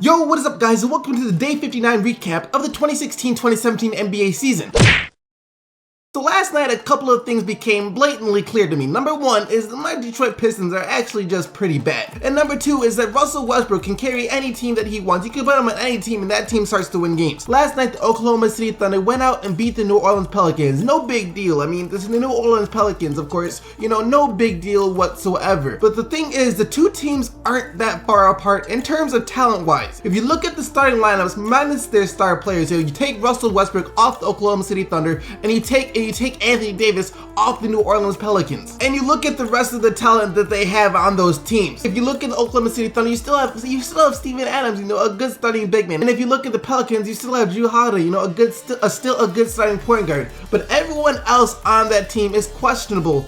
Yo, what is up guys, and welcome to the Day 59 recap of the 2016-2017 NBA season. So last night, a couple of things became blatantly clear to me. Number one is that my Detroit Pistons are actually just pretty bad. And number two is that Russell Westbrook can carry any team that he wants. You can put him on any team and that team starts to win games. Last night, the Oklahoma City Thunder went out and beat the New Orleans Pelicans. No big deal. I mean, this is the New Orleans Pelicans, of course. You know, no big deal whatsoever. But the thing is, the two teams aren't that far apart in terms of talent-wise. If you look at the starting lineups, minus their star players, you take Russell Westbrook off the Oklahoma City Thunder, and you take Anthony Davis off the New Orleans Pelicans. And you look at the rest of the talent that they have on those teams. If you look at the Oklahoma City Thunder, you still have Steven Adams, you know, a good starting big man. And if you look at the Pelicans, you still have Drew Holiday, you know, still a good starting point guard. But everyone else on that team is questionable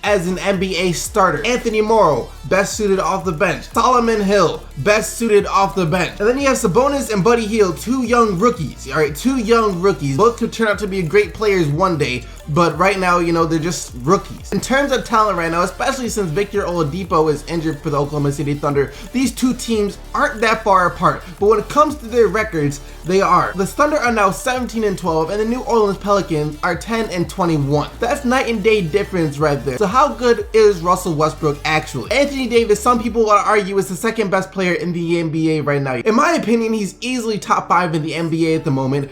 as an NBA starter. Anthony Morrow, best suited off the bench. Solomon Hill, best suited off the bench. And then you have Sabonis and Buddy Hield, two young rookies. All right, two young rookies. Both could turn out to be great players one day, but right now, you know, they're just rookies. In terms of talent right now, especially since Victor Oladipo is injured for the Oklahoma City Thunder, these two teams aren't that far apart. But when it comes to their records, they are. The Thunder are now 17-12, and the New Orleans Pelicans are 10-21. That's night and day difference right there. So how good is Russell Westbrook actually? Anthony Davis, some people want to argue, is the second best player in the NBA right now. In my opinion, he's easily top 5 in the NBA at the moment.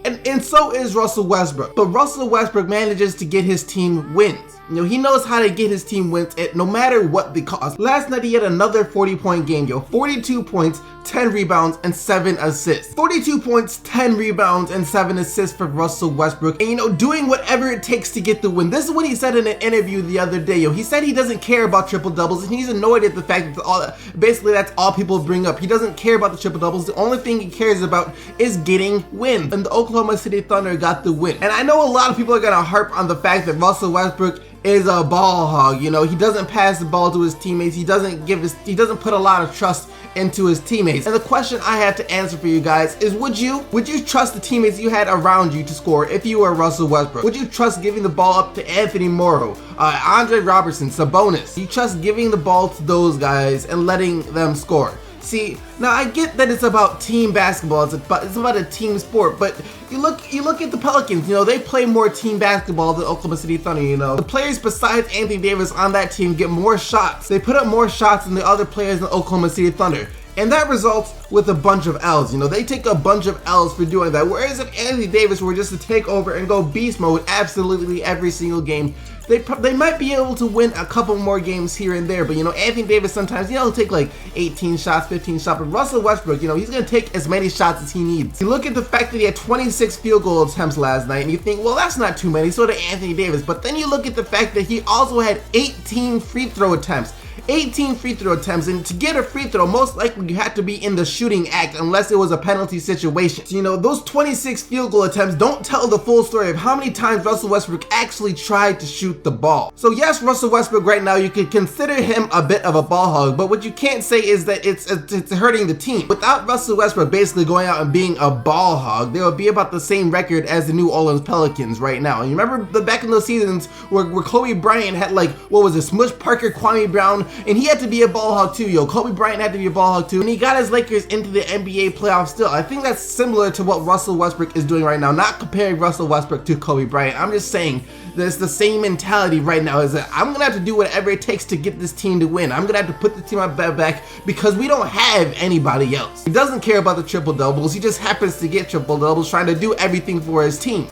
And so is Russell Westbrook. But Russell Westbrook manages to get his team wins. You know, he knows how to get his team wins at no matter what the cost. Last night he had another 40-point game, yo. 42 points, 10 rebounds, and 7 assists. 42 points, 10 rebounds, and 7 assists for Russell Westbrook. And you know, doing whatever it takes to get the win. This is what he said in an interview the other day, yo. He said he doesn't care about triple doubles, and he's annoyed at the fact that basically that's all people bring up. He doesn't care about the triple doubles. The only thing he cares about is getting wins. And the Oklahoma City Thunder got the win. And I know a lot of people are gonna harp on the fact that Russell Westbrook is a ball hog. You know, he doesn't pass the ball to his teammates. He doesn't put a lot of trust into his teammates. And the question I have to answer for you guys is, would you trust the teammates you had around you to score if you were Russell Westbrook? Would you trust giving the ball up to Anthony Morrow, Andre Robertson, Sabonis? Do you trust giving the ball to those guys and letting them score? See, now I get that it's about team basketball, it's about a team sport, but you look at the Pelicans, you know, they play more team basketball than Oklahoma City Thunder, you know. The players besides Anthony Davis on that team get more shots. They put up more shots than the other players in Oklahoma City Thunder. And that results with a bunch of L's. You know, they take a bunch of L's for doing that. Whereas if Anthony Davis were just to take over and go beast mode absolutely every single game, they might be able to win a couple more games here and there. But, you know, Anthony Davis sometimes, you know, he'll take like 18 shots, 15 shots. But Russell Westbrook, you know, he's going to take as many shots as he needs. You look at the fact that he had 26 field goal attempts last night, and you think, well, that's not too many. So did Anthony Davis. But then you look at the fact that he also had 18 free throw attempts. 18 free throw attempts, and to get a free throw, most likely you had to be in the shooting act unless it was a penalty situation. So, you know, those 26 field goal attempts don't tell the full story of how many times Russell Westbrook actually tried to shoot the ball. So yes, Russell Westbrook right now, you could consider him a bit of a ball hog, but what you can't say is that it's hurting the team. Without Russell Westbrook basically going out and being a ball hog, they would be about the same record as the New Orleans Pelicans right now. And you remember back in those seasons where Kobe Bryant had like, what was it, Smush Parker, Kwame Brown, and he had to be a ball hog too, yo. Kobe Bryant had to be a ball hog too, and he got his Lakers into the NBA playoffs still. I think that's similar to what Russell Westbrook is doing right now. Not comparing Russell Westbrook to Kobe Bryant. I'm just saying there's the same mentality right now, is that I'm gonna have to do whatever it takes to get this team to win. I'm gonna have to put the team on my back because we don't have anybody else. He doesn't care about the triple doubles. He just happens to get triple doubles, trying to do everything for his team.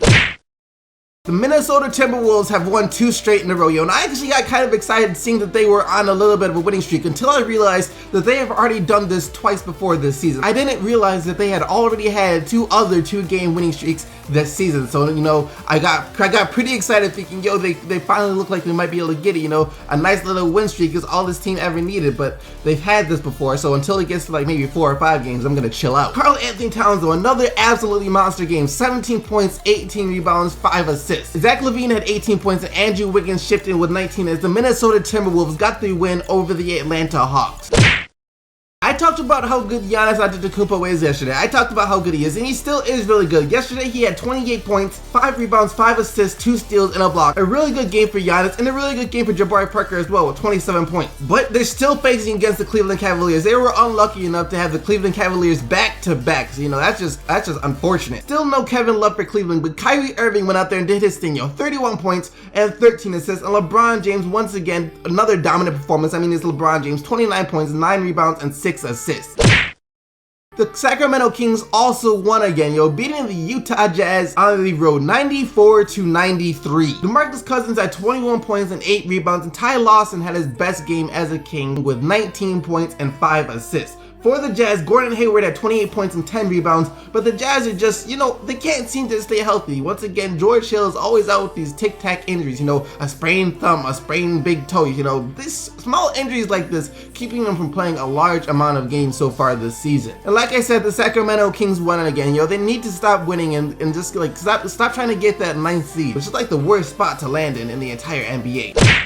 The Minnesota Timberwolves have won 2 straight in a row, yo, and I actually got kind of excited seeing that they were on a little bit of a winning streak until I realized that they have already done this twice before this season. I didn't realize that they had already had 2 other 2-game winning streaks this season. So, you know, I got pretty excited thinking, yo, they finally look like they might be able to get it, you know. A nice little win streak is all this team ever needed, but they've had this before, so until it gets to like maybe 4 or 5 games, I'm gonna chill out. Karl Anthony Towns, though, another absolutely monster game. 17 points, 18 rebounds, 5 assists. Zach LaVine had 18 points, and Andrew Wiggins chipped in with 19 as the Minnesota Timberwolves got the win over the Atlanta Hawks. I I talked about how good Giannis Antetokounmpo is yesterday. I talked about how good he is, and he still is really good. Yesterday, he had 28 points, 5 rebounds, 5 assists, 2 steals, and a block. A really good game for Giannis, and a really good game for Jabari Parker as well with 27 points. But they're still facing against the Cleveland Cavaliers. They were unlucky enough to have the Cleveland Cavaliers back-to-back. So, that's just unfortunate. Still no Kevin Love for Cleveland, but Kyrie Irving went out there and did his thing, 31 points and 13 assists, and LeBron James, once again, another dominant performance. I mean, it's LeBron James, 29 points, 9 rebounds, and 6 assists. The Sacramento Kings also won again, beating the Utah Jazz on the road, 94-93. DeMarcus Cousins had 21 points and 8 rebounds, and Ty Lawson had his best game as a King with 19 points and 5 assists. For the Jazz, Gordon Hayward had 28 points and 10 rebounds, but the Jazz are just, they can't seem to stay healthy. Once again, George Hill is always out with these tic-tac injuries, a sprained thumb, a sprained big toe, this small injuries like this, keeping them from playing a large amount of games so far this season. And like I said, the Sacramento Kings won it again, they need to stop winning and just stop trying to get that 9th seed, which is like the worst spot to land in the entire NBA.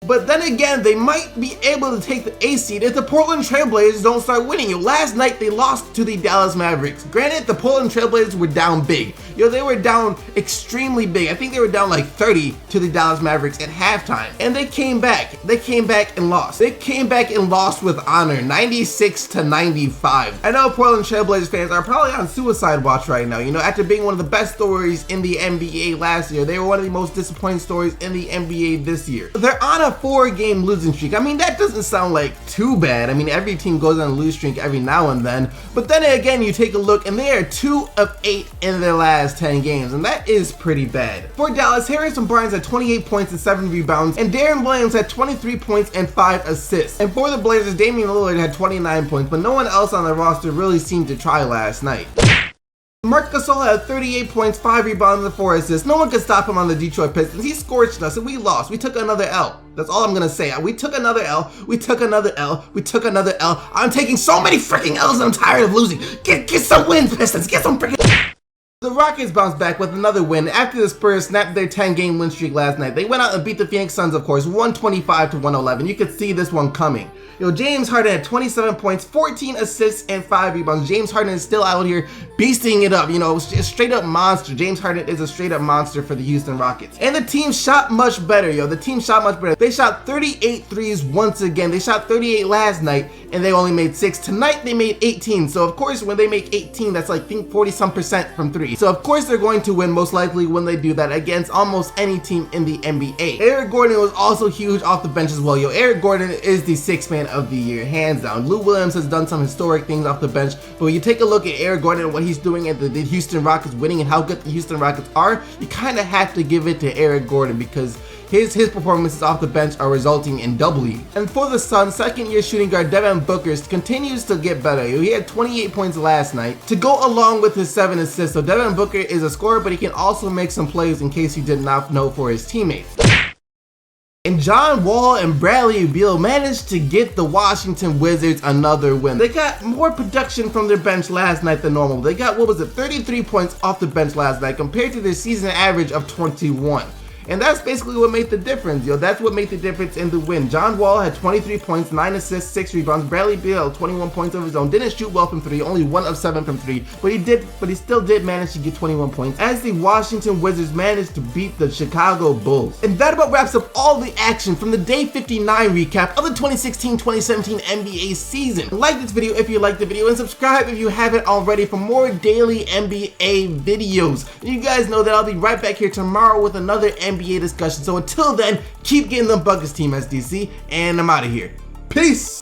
But then again, they might be able to take the 8th seed if the Portland Trailblazers don't start winning. Last night they lost to the Dallas Mavericks. Granted, the Portland Trailblazers were down big. They were down extremely big. I think they were down like 30 to the Dallas Mavericks at halftime. And they came back. They came back and lost. They came back and lost with honor, 96-95. I know Portland Trailblazers fans are probably on suicide watch right now. After being one of the best stories in the NBA last year, they were one of the most disappointing stories in the NBA this year. They're on a 4-game losing streak. I mean, that doesn't sound like too bad. I mean, every team goes on a losing streak every now and then. But then again, you take a look and they are 2 of 8 in their last 10 games, and that is pretty bad. For Dallas, Harrison Barnes had 28 points and 7 rebounds, and Darren Williams had 23 points and 5 assists. And for the Blazers, Damian Lillard had 29 points, but no one else on the roster really seemed to try last night. Marc Gasol had 38 points, 5 rebounds, and 4 assists. No one could stop him on the Detroit Pistons. He scorched us, and we lost. We took another L. That's all I'm gonna say. We took another L. We took another L. We took another L. I'm taking so many freaking L's, and I'm tired of losing. Get some wins, Pistons. Get some freaking. The Rockets bounced back with another win after the Spurs snapped their 10-game win streak last night. They went out and beat the Phoenix Suns, of course, 125-111. You could see this one coming. James Harden had 27 points, 14 assists, and 5 rebounds. James Harden is still out here beasting it up. A straight up monster. James Harden is a straight up monster for the Houston Rockets. And the team shot much better, The team shot much better. They shot 38 threes once again. They shot 38 last night, and they only made 6. Tonight, they made 18. So, of course, when they make 18, that's like, I think, 40-some% from 3. So, of course, they're going to win most likely when they do that against almost any team in the NBA. Eric Gordon was also huge off the bench as well, Eric Gordon is the 6th man of the year, hands down. Lou Williams has done some historic things off the bench, but when you take a look at Eric Gordon and what he's doing at the Houston Rockets winning and how good the Houston Rockets are, you kind of have to give it to Eric Gordon because his performances off the bench are resulting in W. And for the Suns, second-year shooting guard Devin Booker continues to get better. He had 28 points last night to go along with his 7 assists. So Devin Booker is a scorer, but he can also make some plays in case you did not know for his teammates. And John Wall and Bradley Beal managed to get the Washington Wizards another win. They got more production from their bench last night than normal. They got, 33 points off the bench last night compared to their season average of 21. And that's basically what made the difference, That's what made the difference in the win. John Wall had 23 points, 9 assists, 6 rebounds. Bradley Beal, 21 points of his own. Didn't shoot well from 3, only 1 of 7 from 3. But he still did manage to get 21 points as the Washington Wizards managed to beat the Chicago Bulls. And that about wraps up all the action from the Day 59 recap of the 2016-2017 NBA season. Like this video if you liked the video, and subscribe if you haven't already for more daily NBA videos. And you guys know that I'll be right back here tomorrow with another NBA discussion. So until then, keep getting them buckets, Team SDC, and I'm out of here. Peace!